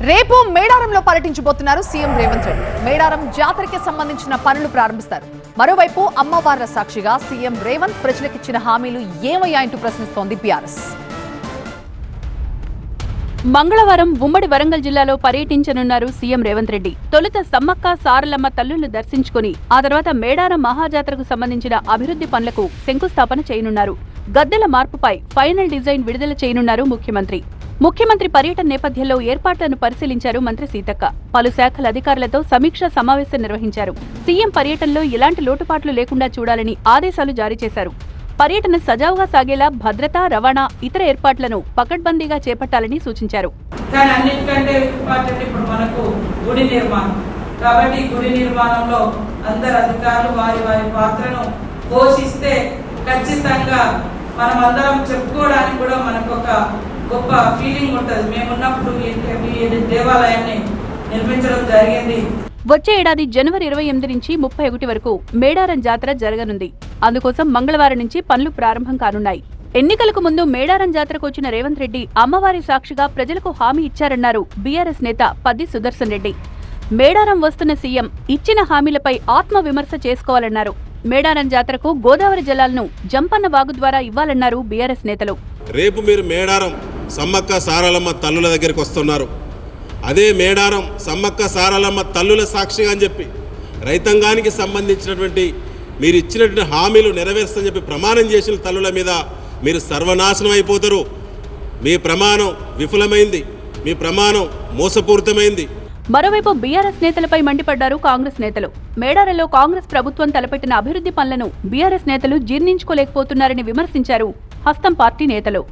రేపు మేడారంలో పర్యటించబోతున్నారు సీఎం రేవంత్ రెడ్డి. మేడారం జాతరకి సంబంధించిన పనులు ప్రారంభిస్తారు. మరోవైపు అమ్మవార్ల సాక్షిగా సీఎం రేవంత్ ప్రజలకిచ్చిన హామీలు ఏమయ్యాయంటూ ప్రశ్నిస్తోంది బీఆర్ఎస్. మంగళవారం ఉమ్మడి వరంగల్ జిల్లాలో పర్యటించనున్నారు సీఎం రేవంత్ రెడ్డి. తొలుత సమ్మక్క సారలమ్మ తల్లులను దర్శించుకుని ఆ తర్వాత మేడారం మహాజాతరకు సంబంధించిన అభివృద్ధి పనులకు శంకుస్థాపన చేయనున్నారు. గద్దెల మార్పుపై ఫైనల్ డిజైన్ విడుదల చేయనున్నారు ముఖ్యమంత్రి. ముఖ్యమంత్రి పర్యటన నేపథ్యంలో ఏర్పాట్లను పరిశీలించారు మంత్రి సీతక్క. పలు శాఖల అధికారులతో సమీక్షా సమావేశం నిర్వహించారు. సీఎం పర్యటనలో ఎలాంటి లోటుపాట్లు లేకుండా చూడాలని ఆదేశాలు జారీ చేశారు. పర్యటన సజావుగా సాగేలా భద్రత, రవాణా, ఇతర ఏర్పాట్లను పకడ్బందీగా చేపట్టాలని సూచించారు. కానీ అన్నిటికంటే ఇంపార్టెంట్ ఇప్పుడు మనకు గుడి నిర్మాణం. కాబట్టి గుడి నిర్మాణంలో అందరు అధికారులు వారి వారి పాత్రను పోషిస్తే ఖచ్చితంగా మనం అందరం చెప్పుకోవడానికి కూడా మనకు ఒక గొప్ప ఫీలింగ్ ఉంటుంది. మేమున్నప్పుడు ఈ దేవాలయాన్ని నిర్మించడం జరిగింది. వచ్చే ఏడాది జనవరి 28 నుంచి 31 వరకు మేడారం జాతర జరగనుంది. అందుకోసం మంగళవారం నుంచి పనులు ప్రారంభం కానున్నాయి. ఎన్నికలకు ముందు మేడారం జాతరకు వచ్చిన రేవంత్ రెడ్డి అమ్మవారి సాక్షిగా ప్రజలకు హామీ ఇచ్చారన్నారు బీఆర్ఎస్ నేత పద్ది సుదర్శన్ రెడ్డి. మేడారం వస్తున్న సీఎం ఇచ్చిన హామీలపై ఆత్మ విమర్శ చేసుకోవాలన్నారు. మేడారం జాతరకు గోదావరి జలాలను జంపన్న వాగు ద్వారా ఇవ్వాలన్నారు బీఆర్ఎస్ నేతలు. రేపు మీరు మేడారం సమ్మక్క సారలమ్మ తల్లుల దగ్గరికి వస్తున్నారు. అదే మేడారం సమ్మక్క సారలమ్మ తల్లుల సాక్షిగా అని చెప్పి రైతాంగానికి సంబంధించినటువంటి మీరు ఇచ్చినటువంటి హామీలు నెరవేర్చని చెప్పి ప్రమాణం చేసిన తల్లుల మీద మీరు సర్వనాశనం అయిపోతారు. మీ ప్రమాణం విఫలమైంది, మీ ప్రమాణం మోసపూరితమైంది. మరోవైపు బీఆర్ఎస్ నేతలపై మండిపడ్డారు కాంగ్రెస్ నేతలు. మేడారంలో కాంగ్రెస్ ప్రభుత్వం తలపెట్టిన అభివృద్ధి పనులను బీఆర్ఎస్ నేతలు జీర్ణించుకోలేకపోతున్నారని విమర్శించారు హస్తం పార్టీ నేతలు.